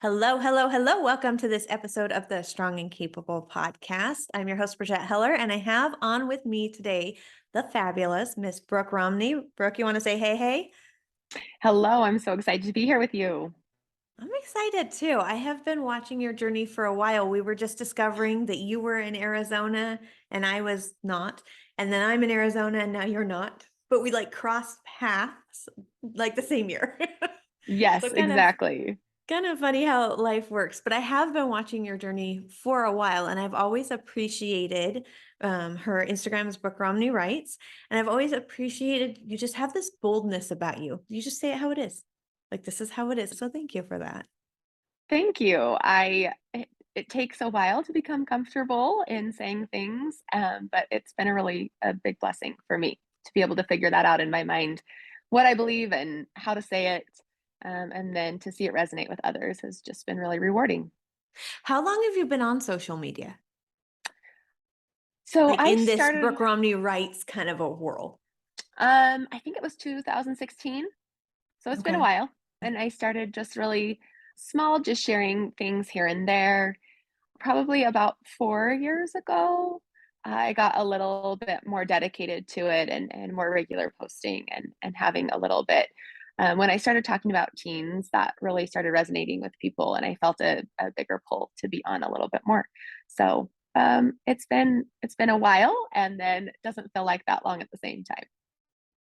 Hello, hello, hello. Welcome to this episode of the Strong and Capable podcast. I'm your host, Brigette Heller, and I have on with me today the fabulous Miss Brooke Romney. Brooke, you want to say hey, hey? Hello, I'm so excited to be here with you. I'm excited too. I have been watching your journey for a while. We were just discovering that you were in Arizona and I was not. And then I'm in Arizona and now you're not. But we like crossed paths like the same year. So Yes, kind of exactly. Kind of funny how life works, but I have been watching your journey for a while, and I've always appreciated her Instagram is Brooke Romney Writes, and I've always appreciated you just have this boldness about you. You just say it how it is. Like this is how it is. So thank you for that. Thank you. It takes a while to become comfortable in saying things, but it's been a big blessing for me to be able to figure that out in my mind, what I believe and how to say it, and then to see it resonate with others has just been really rewarding. How long have you been on social media? So Like I in this started, Brooke Romney Writes kind of a world. I think it was 2016. So it's been a Okay. while. And I started just really small, just sharing things here and there. Probably about 4 years ago, I got a little bit more dedicated to it and more regular posting and having a little bit. When I started talking about teens, that really started resonating with people, and I felt a bigger pull to be on a little bit more. So it's been a while, and then it doesn't feel like that long at the same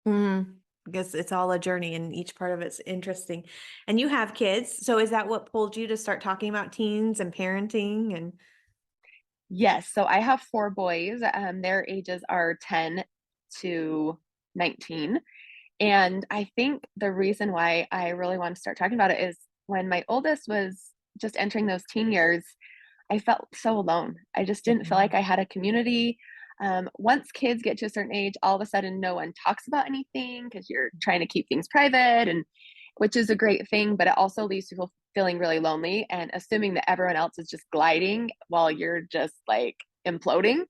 time. Because it's all a journey and each part of it's interesting. And you have kids. So is that what pulled you to start talking about teens and parenting and Yes, so I have 4 boys, their ages are 10 to 19, and I think the reason why I really want to start talking about it is when my oldest was just entering those teen years, I felt so alone. I just didn't feel like Mhm. I had a community. Once kids get to a certain age, all of a sudden no one talks about anything because you're trying to keep things private, and which is a great thing, but it also leaves people feeling really lonely and assuming that everyone else is just gliding while you're just like imploding.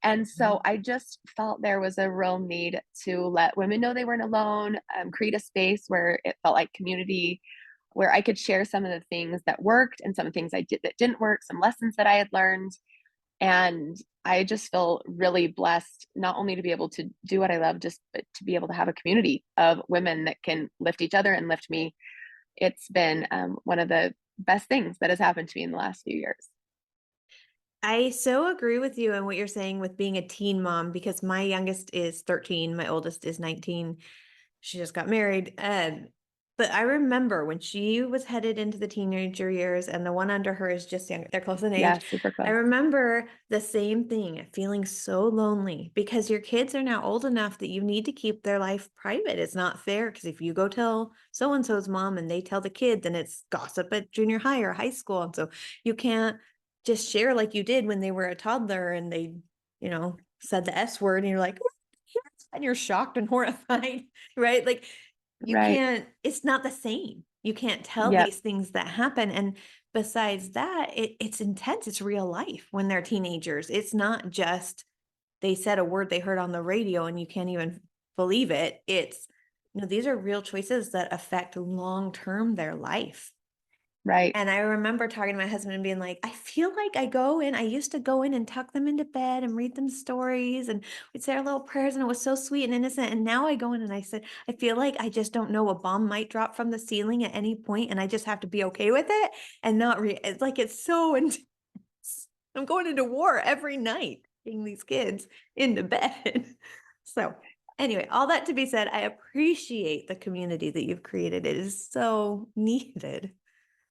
And so Mhm. I just felt there was a real need to let women know they weren't alone, create a space where it felt like community, where I could share some of the things that worked and some things I did that didn't work, some lessons that I had learned. And I just feel really blessed not only to be able to do what I love, just but to be able to have a community of women that can lift each other and lift me. It's been one of the best things that has happened to me in the last few years. I so agree with you and what you're saying with being a teen mom because my youngest is 13, my oldest is 19. She just got married. But I remember when she was headed into the teenager years and the one under her is just younger, they're close in Yeah, age. super I close. remember the same thing, feeling so lonely because your kids are now old enough that you need to keep their life private. It's not fair because if you go tell so and so's mom and they tell the kid, then it's gossip at junior high or high school. And so you can't just share like you did when they were a toddler and they, said the S word and you're like, and you're shocked and horrified, right? Like you Right. can't, it's not the same. You can't tell Yep. these things that happen. And besides that, it's intense. It's real life when they're teenagers. It's not just they said a word they heard on the radio and you can't even believe it. It's, these are real choices that affect long term their life. Right. And I remember talking to my husband and being like, I feel like I used to go in and tuck them into bed and read them stories and we'd say our little prayers and it was so sweet and innocent. And now I go in and I said, I feel like I just don't know a bomb might drop from the ceiling at any point and I just have to be okay with it and not it's like it's so intense. I'm going into war every night, getting these kids into bed. So anyway, all that to be said, I appreciate the community that you've created. It is so needed.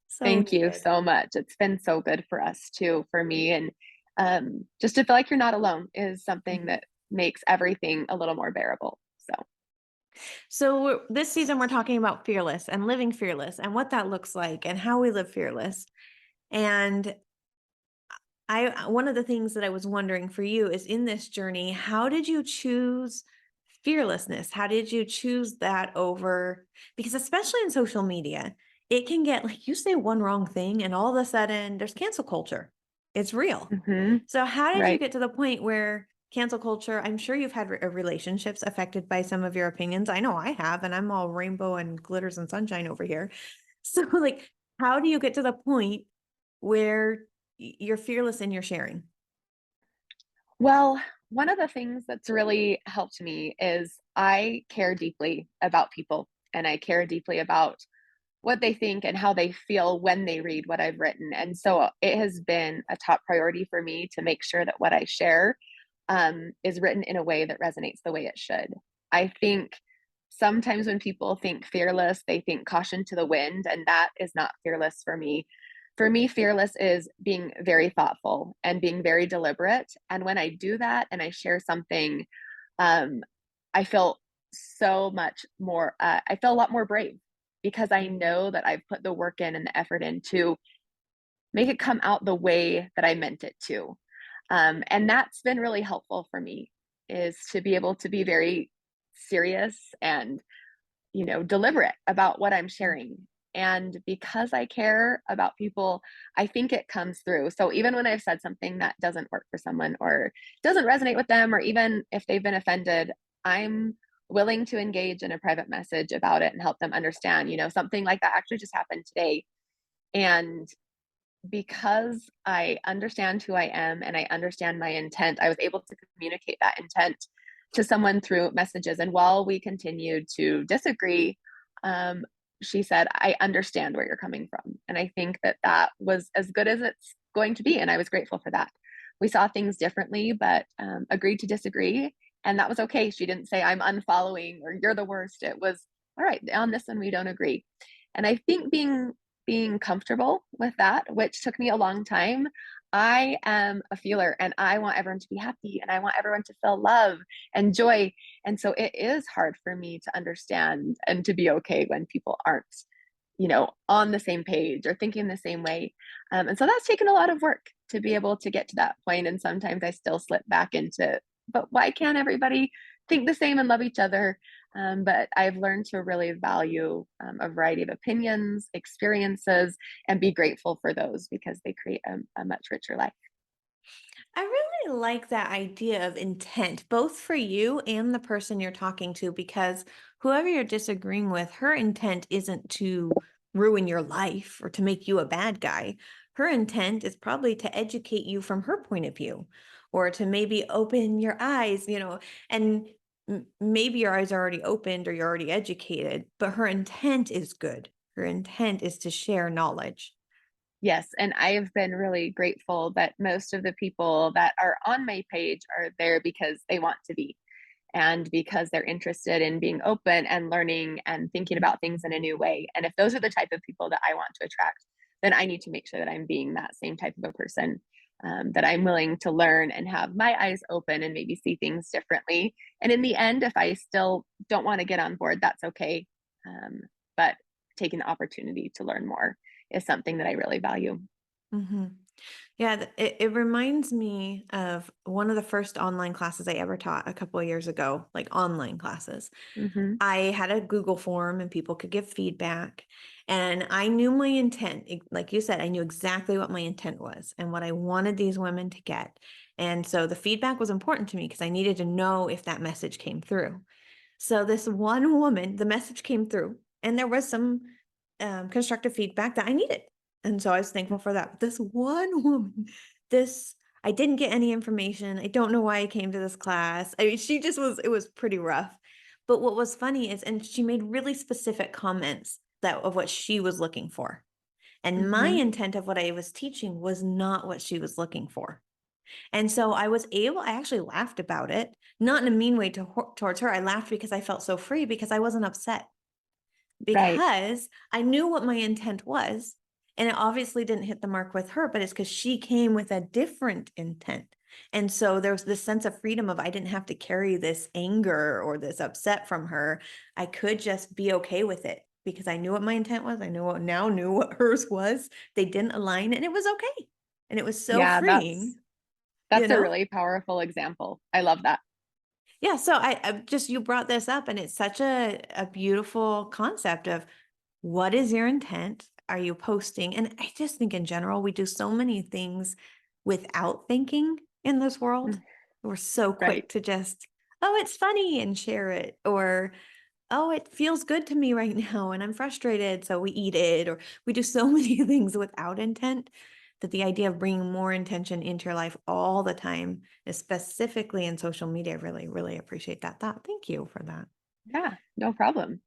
So Thank you needed. so much. It's been so good for us too, for me. And just to feel like you're not alone is something Mhm. that makes everything a little more bearable. So, So this season we're talking about fearless and living fearless and what that looks like and how we live fearless. And I one of the things that I was wondering for you is in this journey, how did you choose fearlessness? How did you choose that over because especially in social media, it can get like you say one wrong thing and all of a sudden there's cancel culture. It's real. mhm, So how did you right. get to the point where cancel culture, I'm sure you've had relationships affected by some of your opinions. I know I have, and I'm all rainbow and glitters and sunshine over here. So like, How do you get to the point where you're fearless in your sharing? Well, one of the things that's really helped me is I care deeply about people and I care deeply about what they think and how they feel when they read what I've written. And so it has been a top priority for me to make sure that what I share is written in a way that resonates the way it should. I think sometimes when people think fearless, they think caution to the wind, and that is not fearless for me. For me, fearless is being very thoughtful and being very deliberate. And when I do that and I share something, um, I feel so much more, I feel a lot more brave because I know that I've put the work in and the effort in to make it come out the way that I meant it to. And that's been really helpful for me is to be able to be very serious and, deliberate about what I'm sharing. And because I care about people, I think it comes through. So even when I've said something that doesn't work for someone or doesn't resonate with them, or even if they've been offended, I'm willing to engage in a private message about it and help them understand, something like that actually just happened today. And because I understand who I am and I understand my intent, I was able to communicate that intent to someone through messages. And while we continued to disagree, um, she said, I understand where you're coming from. And I think that that was as good as it's going to be. And I was grateful for that. We saw things differently, but agreed to disagree. And that was okay. She didn't say, I'm unfollowing or you're the worst. It was, all right, on this one, we don't agree. And I think being comfortable with that, which took me a long time. I am a feeler and I want everyone to be happy and I want everyone to feel love and joy. And so it is hard for me to understand and to be okay when people aren't, on the same page or thinking the same way. And so that's taken a lot of work to be able to get to that point. And sometimes I still slip back into, but why can't everybody think the same and love each other? But I've learned to really value a variety of opinions, experiences, and be grateful for those because they create a much richer life. I really like that idea of intent, both for you and the person you're talking to, because whoever you're disagreeing with, her intent isn't to ruin your life or to make you a bad guy. Her intent is probably to educate you from her point of view or to maybe open your eyes, and maybe your eyes are already opened or you're already educated, but her intent is good. Her intent is to share knowledge. Yes, and I've been really grateful that most of the people that are on my page are there because they want to be and because they're interested in being open and learning and thinking about things in a new way. And if those are the type of people that I want to attract, then I need to make sure that I'm being that same type of a person, that I'm willing to learn and have my eyes open and maybe see things differently. And in the end, if I still don't want to get on board, that's okay. But taking the opportunity to learn more is something that I really value. Hmm. Yeah, it reminds me of one of the first online classes I ever taught a couple of years ago, like online classes. Hmm. I had a Google form and people could give feedback. And I knew my intent. Like you said, I knew exactly what my intent was and what I wanted these women to get. And so the feedback was important to me because I needed to know if that message came through. So this one woman, the message came through, and there was some constructive feedback that I needed. And so I was thankful for that. But this one woman, this I didn't get any information. I don't know why I came to this class. I mean, she just was, it was pretty rough. But what was funny is, and she made really specific comments that of what she was looking for. And my Hmm. intent of what I was teaching was not what she was looking for. And so I actually laughed about it, not in a mean way towards her. I laughed because I felt so free because I wasn't upset Right. because I knew what my intent was. And it obviously didn't hit the mark with her, but it's because she came with a different intent. And so there was this sense of freedom of I didn't have to carry this anger or this upset from her. I could just be okay with it because I knew what my intent was. I knew what hers was. They didn't align and it was okay. And it was so Yeah, freeing, you that's a know? really powerful example. I love that. Yeah, so I just you brought this up and it's such a beautiful concept of what is your intent? Are you posting? And I just think in general, we do so many things without thinking in this world. Mm, We're so right. quick to just, oh, it's funny and share it. Or oh, it feels good to me right now and I'm frustrated. So we eat it, or we do so many things without intent that the idea of bringing more intention into your life all the time, specifically in social media, really, really appreciate that thought. Thank you for that. Yeah, no problem.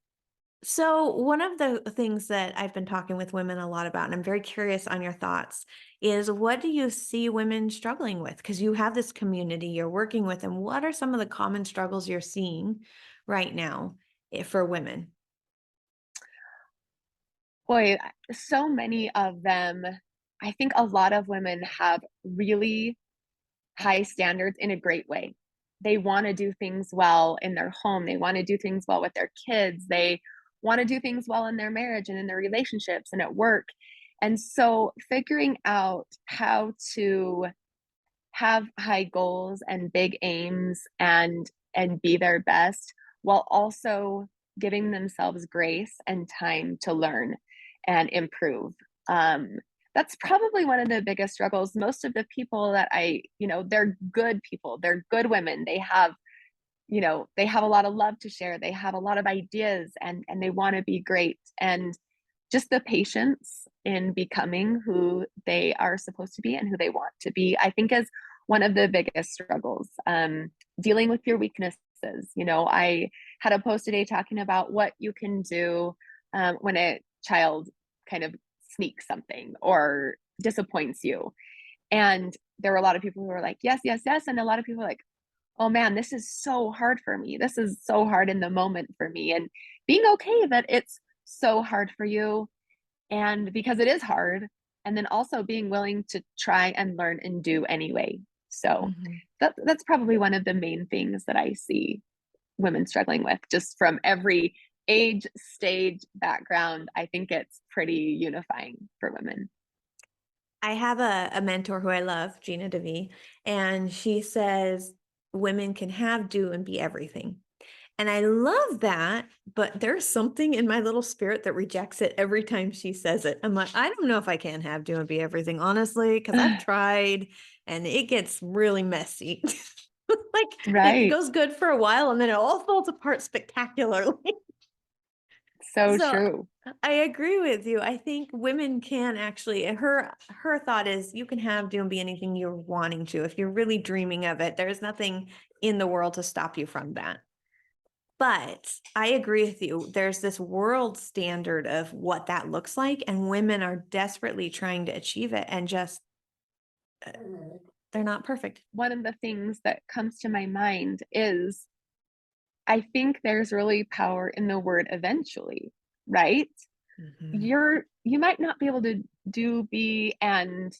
So, one of the things that I've been talking with women a lot about, and I'm very curious on your thoughts, is what do you see women struggling with? Because you have this community you're working with, and what are some of the common struggles you're seeing right now for women? Boy, so many of them. I think a lot of women have really high standards in a great way. They wanna do things well in their home, they wanna do things well with their kids, they wanna do things well in their marriage and in their relationships and at work. And so figuring out how to have high goals and big aims and be their best while also giving themselves grace and time to learn and improve. Um, that's probably one of the biggest struggles. Most of the people that they're good people, they're good women. They have a lot of love to share. They have a lot of ideas and they want to be great. And just the patience in becoming who they are supposed to be and who they want to be, I think is one of the biggest struggles. Dealing with your weaknesses. I had a post today talking about what you can do when a child kind of sneaks something or disappoints you. And there were a lot of people who were like, yes, yes, yes. And a lot of people were like, oh man, this is so hard for me. This is so hard in the moment for me. And being okay that it's so hard for you and because it is hard, and then also being willing to try and learn and do anyway. So Mhm. that's probably one of the main things that I see women struggling with, just from every age, stage, background. I think it's pretty unifying for women. I have a mentor who I love, Gina DeVee, and she says women can have, do, and be everything. And I love that, but there's something in my little spirit that rejects it every time she says it. I'm like, I don't know if I can have, do, and be everything, honestly, because I've tried and it gets really messy. Like it Right. goes good for a while and then it all falls apart spectacularly. So So true. I agree with you. I think women can actually, and her thought is you can have, do, and be anything you're wanting to. If you're really dreaming of it, there's nothing in the world to stop you from that. But I agree with you. There's this world standard of what that looks like, and women are desperately trying to achieve it and just uh, they're not perfect. One of the things that comes to my mind is I think there's really power in the word eventually, right? Mhm. You might not be able to do, be, and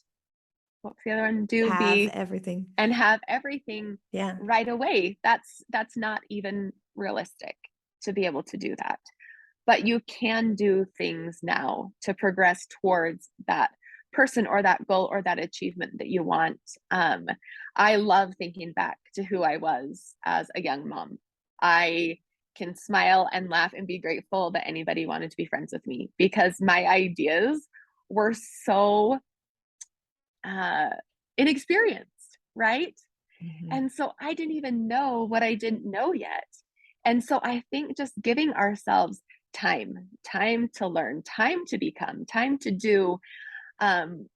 what's the other one? Do, Have be, everything. and have everything Yeah. right away. That's not even realistic to be able to do that. But you can do things now to progress towards that person or that goal or that achievement that you want. Um, I love thinking back to who I was as a young mom. I can smile and laugh and be grateful that anybody wanted to be friends with me because my ideas were so uh, inexperienced, right? Mhm. And so I didn't even know what I didn't know yet. And so I think just giving ourselves time to learn, time to become, time to do. Um,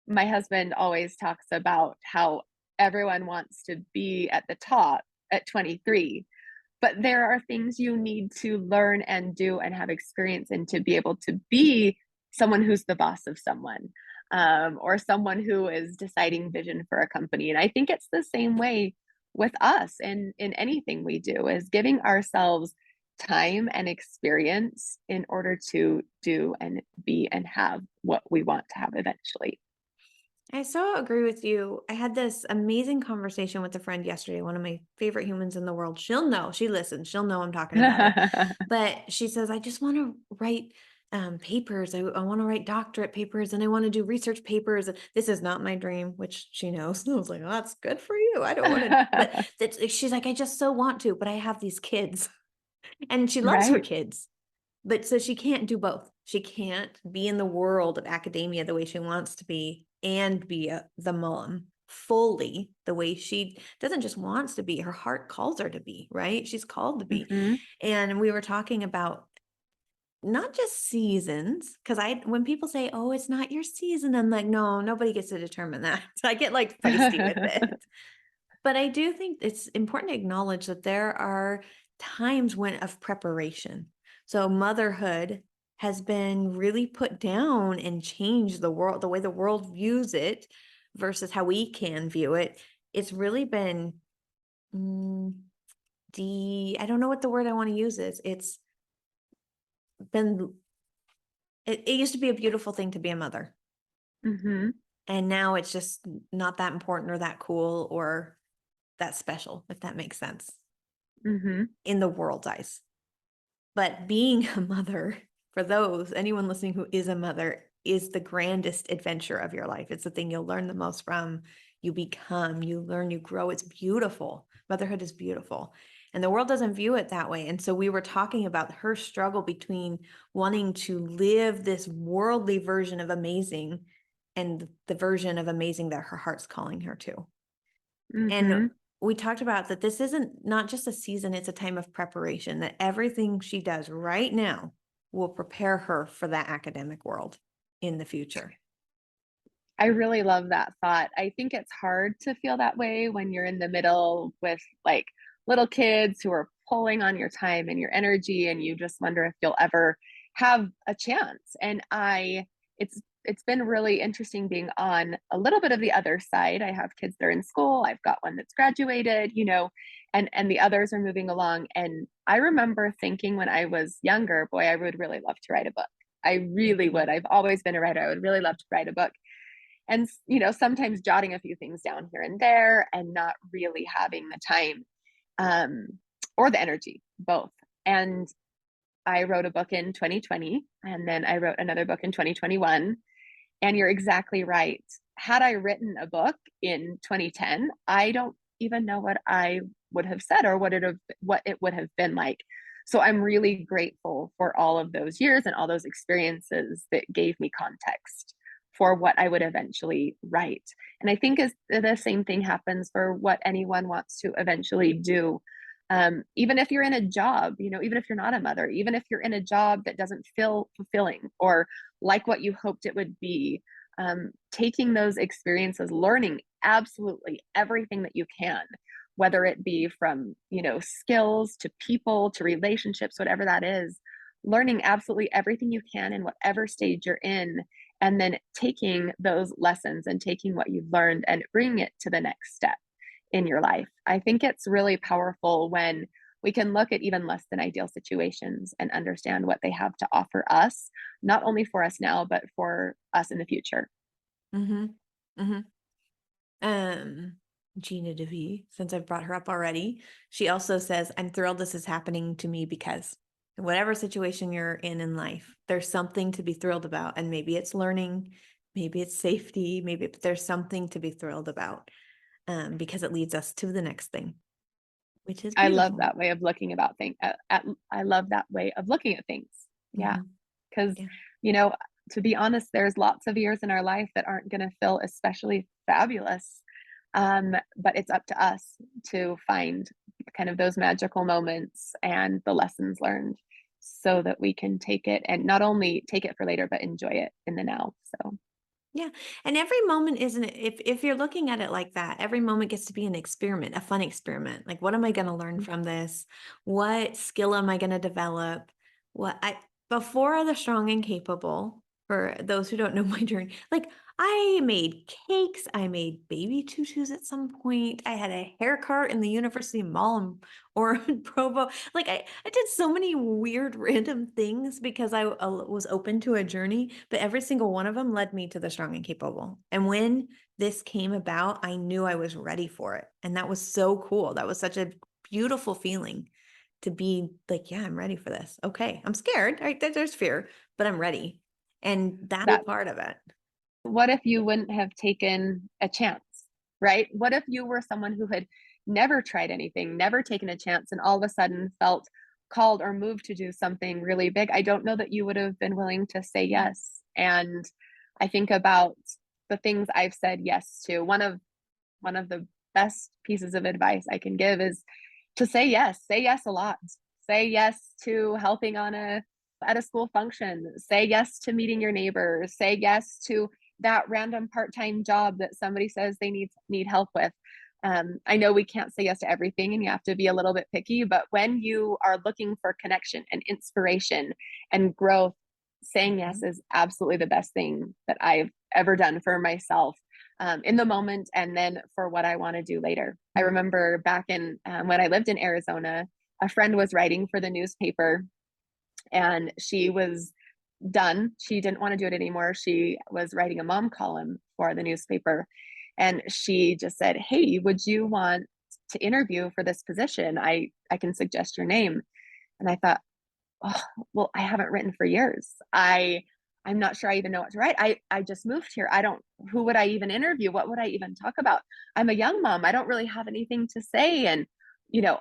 my husband always talks about how everyone wants to be at the top at 23, but there are things you need to learn and do and have experience in to be able to be someone who's the boss of someone, or someone who is deciding vision for a company. And I think it's the same way with us in anything we do is giving ourselves time and experience in order to do and be and have what we want to have eventually. I so agree with you. I had this amazing conversation with a friend yesterday, one of my favorite humans in the world. She'll know, she listens, she'll know I'm talking about her. But she says, I just want to write papers. I want to write doctorate papers and I want to do research papers. And this is not my dream, which she knows. And I was like, oh, that's good for you. I don't want to, but that's, she's like, I just so want to, but I have these kids and she loves her Right. kids. But so she can't do both. She can't be in the world of academia the way she wants to be and be the mom. fully the way she doesn't just wants to be, her heart calls her to be, right? She's called to be. Mhm. And we were talking about not just seasons, because when people say, "Oh, it's not your season," I'm like, "No, nobody gets to determine that." So I get, like, feisty with it. But I do think it's important to acknowledge that there are times when of preparation. So motherhood has been really put down and changed the world, the way the world views it versus how we can view it. It's really been, mm, I don't know what the word I want to use is. It's been it used to be a beautiful thing to be a mother. Mhm. And now it's just not that important or that cool or that special, if that makes sense, Mhm. in the world's eyes. But being a mother, for anyone listening who is a mother, is the grandest adventure of your life. It's the thing you'll learn the most from. You become, you learn, you grow. It's beautiful. Motherhood is beautiful. And the world doesn't view it that way. And so we were talking about her struggle between wanting to live this worldly version of amazing and the version of amazing that her heart's calling her to. And Mhm. we talked about that this isn't not just a season, it's a time of preparation, that everything she does right now will prepare her for that academic world in the future. I really love that thought. I think it's hard to feel that way when you're in the middle with, like, little kids who are pulling on your time and your energy, and you just wonder if you'll ever have a chance. And I it's been really interesting being on a little bit of the other side. I have kids that are in school, I've got one that's graduated, and the others are moving along, and I remember thinking when I was younger, "Boy, I would really love to write a book." I really would. Mhm. I've always been a writer. I would really love to write a book. And sometimes jotting a few things down here and there and not really having the time, um, or the energy, both. And I wrote a book in 2020, and then I wrote another book in 2021. And you're exactly right. Had I written a book in 2010, I don't even know what I would have said or what it would have been like. So I'm really grateful for all of those years and all those experiences that gave me context for what I would eventually write. And I think is the same thing happens for what anyone wants to eventually do. Even if you're in a job, even if you're not a mother, even if you're in a job that doesn't feel fulfilling or like what you hoped it would be, taking those experiences, learning absolutely everything that you can, whether it be from, skills to people to relationships, whatever that is, learning absolutely everything you can in whatever stage you're in, and then taking those lessons and taking what you've learned and bringing it to the next step in your life. I think it's really powerful when we can look at even less than ideal situations and understand what they have to offer us, not only for us now, but for us in the future. Mhm. Mhm. Um, Gina DeVee, since I've brought her up already, she also says, "I'm thrilled this is happening to me because whatever situation you're in life, there's something to be thrilled about. And maybe it's learning, maybe it's safety, but there's something to be thrilled about because it leads us to the next thing, which is I love beautiful." that way of looking about things. I love that way of looking at things. Yeah, Mhm. because Yeah. you know, to be honest, there's lots of years in our life that aren't going to feel especially fabulous. But it's up to us to find kind of those magical moments and the lessons learned so that we can take it and not only take it for later, but enjoy it in the now. So, Yeah, and every moment isn't if you're looking at it like that, every moment gets to be an experiment, a fun experiment. Like, what am I gonna learn from this? What skill am I gonna develop? What I Before the strong and capable, for those who don't know my journey, like I made cakes, I made baby tutus at some point. I had a hair cart in the university mall or in Provo. Like I did so many weird random things because I was open to a journey, but every single one of them led me to the strong and capable. And when this came about, I knew I was ready for it. And that was so cool. That was such a beautiful feeling to be like, yeah, I'm ready for this. Okay. I'm scared. Right? There's fear, but I'm ready. And that's that part of it. what if you wouldn't have taken a chance, right? What if you were someone who had never tried anything, never taken a chance, and all of a sudden felt called or moved to do something really big? I don't know that you would have been willing to say yes. And I think about the things I've said yes to. One of one of the best pieces of advice I can give is to say yes a lot. Say yes to helping on a at a school function. Say yes to meeting your neighbors. Say yes to that random part-time job that somebody says they need help with. I know we can't say yes to everything and you have to be a little bit picky, but when you are looking for connection and inspiration and growth, saying yes Mhm. is absolutely the best thing that I've ever done for myself, in the moment and then for what I want to do later. I Mm. remember back in when I lived in Arizona, a friend was writing for the newspaper and she was done. She didn't want to do it anymore. She was writing a mom column for the newspaper. And she just said, "Hey, would you want to interview for this position? I can suggest your name." And I thought, "Oh, well, I haven't written for years. I'm not sure I even know what to write. I just moved here. I don't who would I even interview? What would I even talk about? I'm a young mom. I don't really have anything to say." And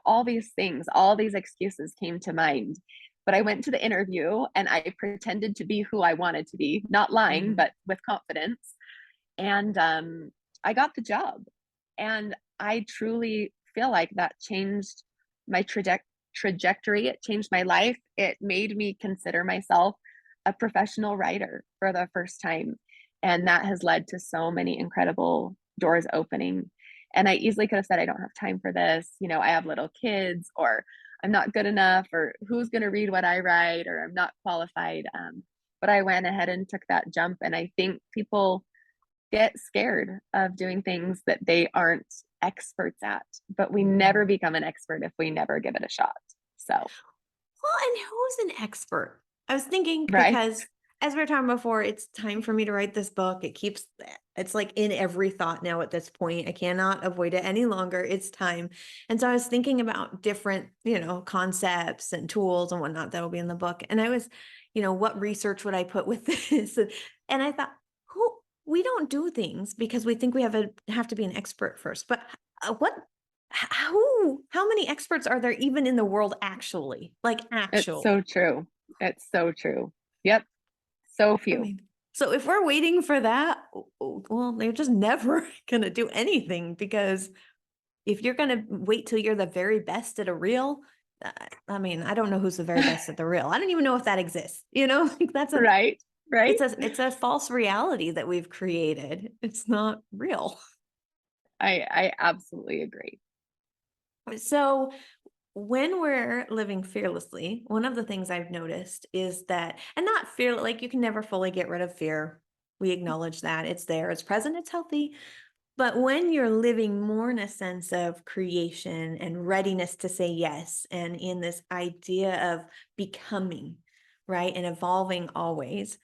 all these things, all these excuses came to mind. But I went to the interview and I pretended to be who I wanted to be, not lying, Mhm. but with confidence. And I got the job. And I truly feel like that changed my trajectory. It changed my life. It made me consider myself a professional writer for the first time. And that has led to so many incredible doors opening. And I easily could have said, I don't have time for this. I have little kids, or I'm not good enough, or who's going to read what I write, or I'm not qualified. But I went ahead and took that jump. And I think people get scared of doing things that they aren't experts at, but we never Mhm. become an expert if we never give it a shot. So, Well, and who's an expert? I was thinking right, because as we were talking before, it's time for me to write this book. It's like in every thought now at this point. I cannot avoid it any longer. It's time. And so I was thinking about different, concepts and tools and whatnot that will be in the book. And I was, what research would I put with this? And I thought, who we don't do things because we think we have to be an expert first. But what how many experts are there even in the world actually? Like, it's so actually? true. It's so true. Yep, so I few. mean, so if we're waiting for that, well, they're just never gonna do anything because if you're gonna wait till you're the very best at a reel, uh, I mean, I don't know who's the very best at the reel. I don't even know if that exists, Like, Right, right. it's a false reality that we've created. It's not real. I absolutely agree. So when we're living fearlessly, one of the things I've noticed is that, and not fear, like you can never fully get rid of fear. We acknowledge that it's there, it's present, it's healthy. But when you're living more in a sense of creation and readiness to say yes, and in this idea of becoming, right, and evolving always,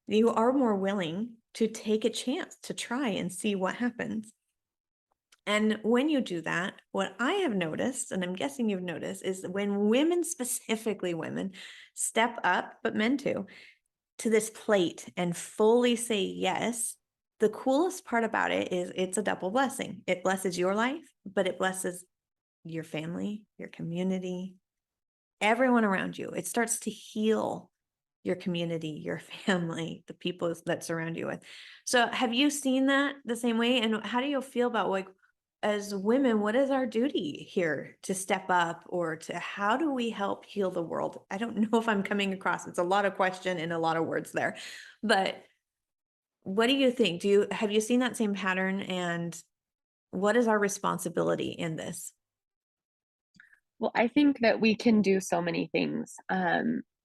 you are more willing to take a chance to try and see what happens. And when you do that, what I have noticed, and I'm guessing you've noticed, is that when women, specifically women, step up, but men too, to this plate and fully say yes, the coolest part about it is it's a double blessing. It blesses your life, but it blesses your family, your community, everyone around you. It starts to heal your community, your family, the people that surround you with. So have you seen that the same way? And how do you feel about, like, as women, what is our duty here to step up, or to how do we help heal the world? I don't know if I'm coming across. It's a lot of question and a lot of words there. But what do you think? Have you seen that same pattern, and what is our responsibility in this? Well, I think that we can do so many things,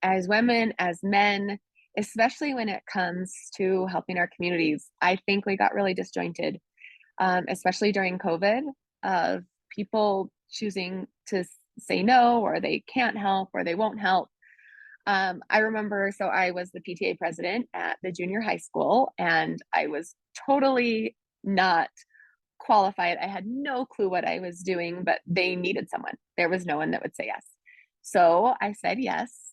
as women, as men, especially when it comes to helping our communities. I think we got really disjointed, especially during COVID, of people choosing to say no, or they can't help, or they won't help. I remember, so I was the PTA president at the junior high school, and I was totally not qualified. I had no clue what I was doing, but they needed someone. There was no one that would say yes. So I said yes.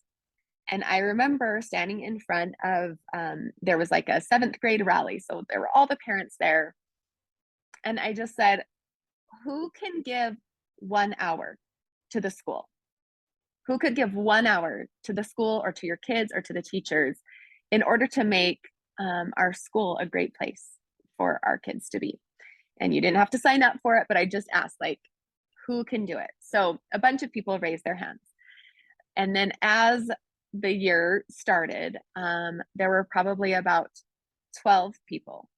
And I remember standing in front of, there was like a seventh grade rally. So there were all the parents there. And I just said, who can give 1 hour to the school? Who could give 1 hour to the school or to your kids or to the teachers in order to make our school a great place for our kids to be? and you didn't have to sign up for it, but I just asked, like, who can do it? So a bunch of people raised their hands. And then as the year started, there were probably about 12 people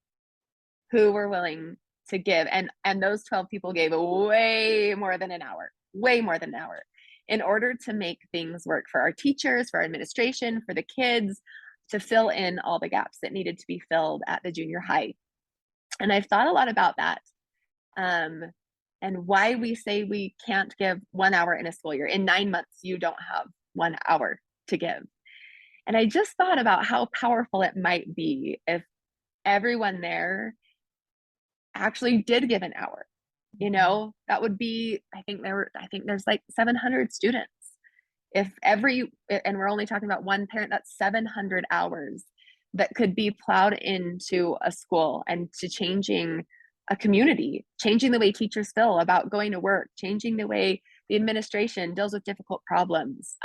who were willing to give. And those 12 people gave way more than an hour, way more than an hour in order to make things work for our teachers, for our administration, for the kids, to fill in all the gaps that needed to be filled at the junior high. And I've thought a lot about that, um, and why we say we can't give 1 hour in a school year. In 9 months, you don't have 1 hour to give. And I just thought about how powerful it might be if everyone there actually did give an hour. You Mhm. know, that would be, I think there's like 700 students. If every, and we're only talking about one parent, that's 700 hours that could be plowed into a school and to changing a community, changing the way teachers feel about going to work, changing the way the administration deals with difficult problems,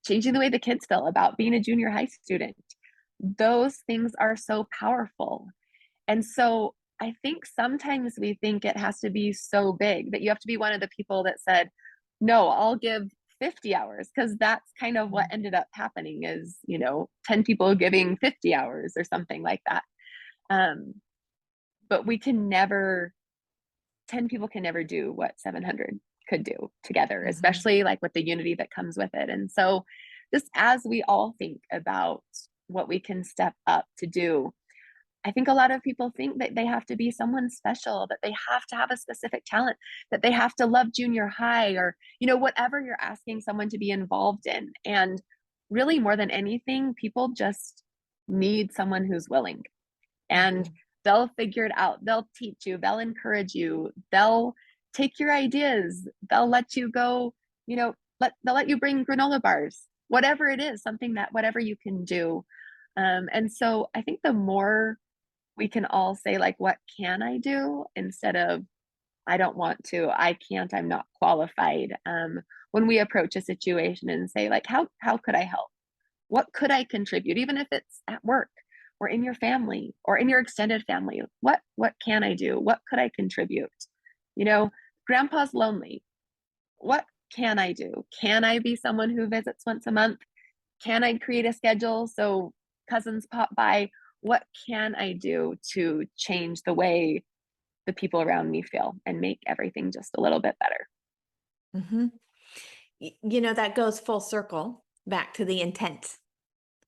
changing the way the kids feel about being a junior high student. Those things are so powerful. And so I think sometimes we think it has to be so big that you have to be one of the people that said, no, I'll give 50 hours, because that's kind of what Mhm. ended up happening is, 10 people giving 50 hours or something like that. Um, but we can never, 10 people can never do what 700 could do together, Mhm. especially like with the unity that comes with it. And so just as we all think about what we can step up to do, I think a lot of people think that they have to be someone special, that they have to have a specific talent, that they have to love junior high or, whatever you're asking someone to be involved in. And really, more than anything, people just need someone who's willing, and Mhm. they'll figure it out. They'll teach you, they'll encourage you, they'll take your ideas, they'll let you go, they'll let you bring granola bars, whatever it is, something that whatever you can do. And so I think the more we can all say, like, what can I do, instead of I don't want to, I can't, I'm not qualified. When we approach a situation and say, like, how could I help? What could I contribute, even if it's at work or in your family or in your extended family? What can I do? What could I contribute? You know, grandpa's lonely. What can I do? Can I be someone who visits once a month? Can I create a schedule so cousins pop by? What can I do to change the way the people around me feel and make everything just a little bit better? Mhm. That goes full circle back to the intent.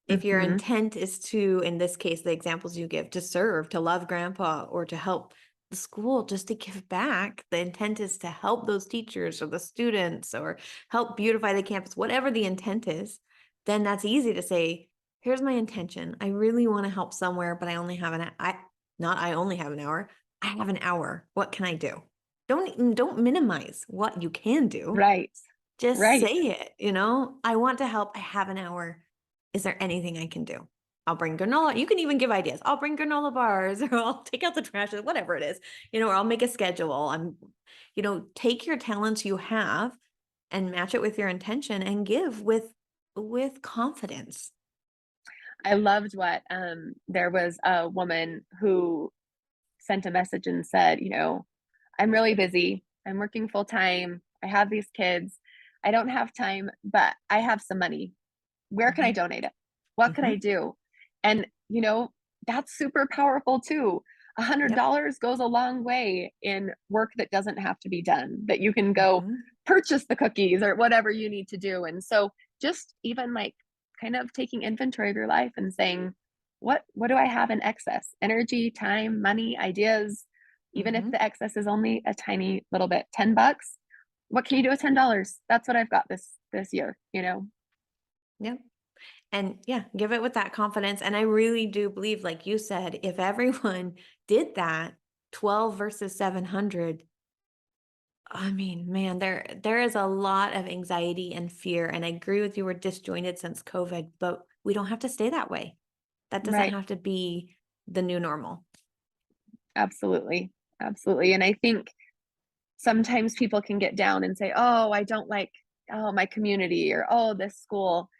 If your Mhm. intent is to, in this case, the examples you give, to serve, to love grandpa, or to help the school, just to give back, the intent is to help those teachers or the students or help beautify the campus, whatever the intent is, then that's easy to say, here's my intention. I really want to help somewhere, but I only have I only have an hour. I have an hour. What can I do? Don't minimize what you can do. Right. Just say Right. it. I want to help. I have an hour. Is there anything I can do? I'll bring granola. You can even give ideas. I'll bring granola bars or I'll take out the trash, whatever it is, or I'll make a schedule. Take your talents you have and match it with your intention and give with confidence. I loved what there was a woman who sent a message and said, I'm really busy. I'm working full time. I have these kids. I don't have time, but I have some money. Where can I Mhm, donate it? What can I mhm, do? And, that's super powerful too. A hundred yep, dollars goes a long way in work that doesn't have to be done, that you can go mhm, purchase the cookies or whatever you need to do. And so just even like kind of taking inventory of your life and saying, what do I have in excess? Energy, time, money, ideas, even if mhm, the excess is only a tiny little bit, $10. What can you do with $10? That's what I've got this year. yep. And yeah, give it with that confidence. And I really do believe, like you said, if everyone did that, 12 versus 700, I mean, man, there is a lot of anxiety and fear. And I agree with you, we're disjointed since COVID, but we don't have to stay that way. That doesn't Right. have to be the new normal. Absolutely. Absolutely. And I think sometimes people can get down and say, "Oh, I don't like, oh, my community," or, "Oh, this school,"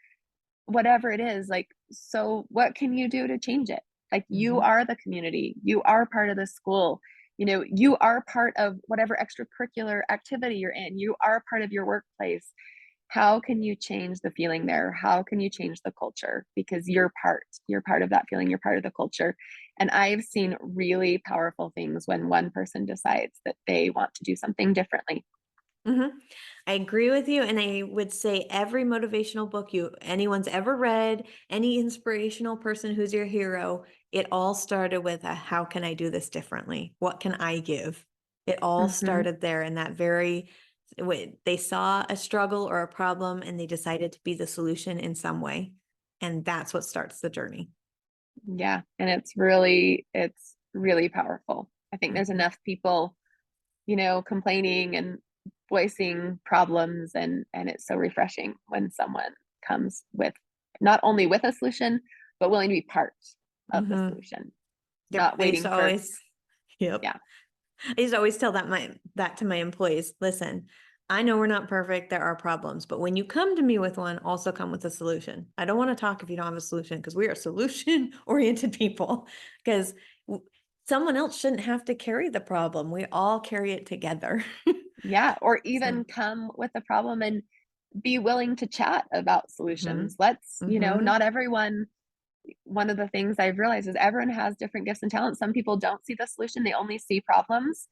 whatever it is. Like, so what can you do to change it? Like, you Hmm. are the community. You are part of the school. you are part of whatever extracurricular activity you're in. You are part of your workplace. How can you change the feeling there? How can you change the culture? Because you're part of that feeling, you're part of the culture. And I've seen really powerful things when one person decides that they want to do something differently. Mhm. I agree with you, and I would say every motivational book anyone's ever read, any inspirational person who's your hero, it all started with a how can I do this differently? What can I give? It all Hmm. started there in that very they saw a struggle or a problem and they decided to be the solution in some way. And that's what starts the journey. Yeah, and it's really powerful. I think there's Mhm. enough people, complaining and voicing problems, and it's so refreshing when someone comes with not only with a solution, but willing to be part of the Mhm. solution, Yep. not I used waiting to for always Yep. yeah. I used to always tell that to my employees. Listen, I know we're not perfect. There are problems, but when you come to me with one, also come with a solution. I don't want to talk if you don't have a solution because we are solution oriented people. Because someone else shouldn't have to carry the problem. We all carry it together. Yeah, or So, even come with a problem and be willing to chat about hmm solutions. Let's, hmm not everyone one of the things I've realized is everyone has different gifts and talents. Some people don't see the solution, they only see problems.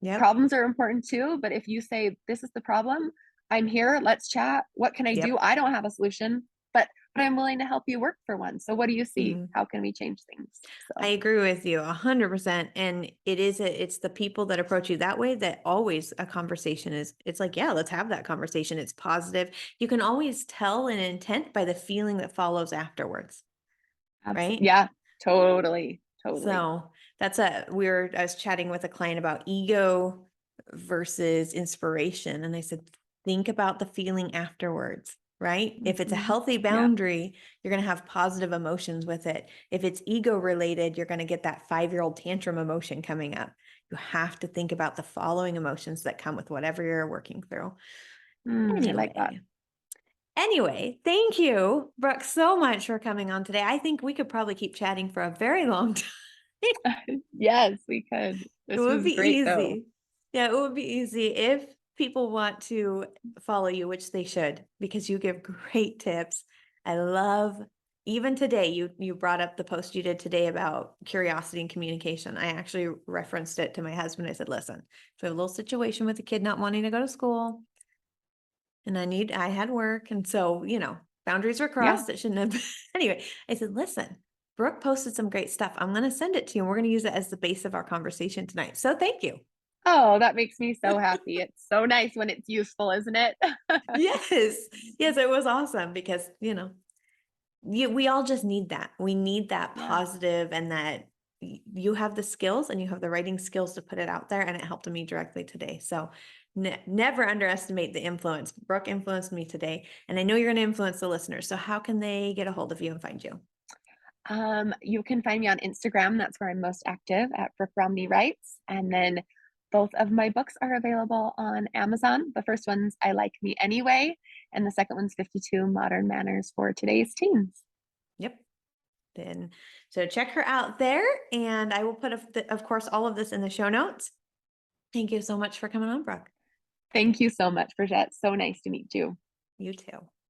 yep, Problems are important too, but if you say, "This is the problem, I'm here, let's chat. What can I do? yep. I don't have a solution, but I'm willing to help you work for one. So what do you see? Mhm. How can we change things?" I So, agree with you 100%. And it's the people that approach you that way that always a conversation it's like, yeah, let's have that conversation. It's positive. You can always tell an intent by the feeling that follows afterwards, absolutely, right? yeah, totally, totally. So I was chatting with a client about ego versus inspiration. And I said, think about the feeling afterwards, right? If it's a Mhm. healthy Yeah. boundary, you're going to have positive emotions with it. If it's ego related, you're going to get that 5-year-old tantrum emotion coming up. You have to think about the following emotions that come with whatever you're working through. I like that. Anyway, thank you, Brooke, so much for coming on today. I think we could probably keep chatting for a very long time. Yes, we could. It This would was be great though. easy. Yeah, it would be easy if people want to follow you, which they should, because you give great tips. I love even today, you brought up the post you did today about curiosity and communication. I actually referenced it to my husband. I said, listen, so we have a little situation with a kid not wanting to go to school, and I had work. And so, boundaries were Yeah. crossed that shouldn't have been. Anyway, I said, listen, Brooke posted some great stuff. I'm going to send it to you and we're going to use it as the base of our conversation tonight. So thank you. Oh, that makes me so happy. It's so nice when it's useful, isn't it? Yes. Yes, it was awesome because, we all just need that. We need that Yeah. positive and that you have the skills and you have the writing skills to put it out there. And it helped me directly today. So never underestimate the influence. Brooke influenced me today. And I know you're going to influence the listeners. So how can they get a hold of you and find you? You can find me on Instagram. That's where I'm most active at Brooke Romney Writes. And then both of my books are available on Amazon. The first one's I Like Me Anyway, and the second one's 52 Modern Manners for Today's Teens. Yep. Then, so check her out there. And I will put, of course, all of this in the show notes. Thank you so much for coming on, Brooke. Thank you so much, Brigette. So nice to meet you. You too.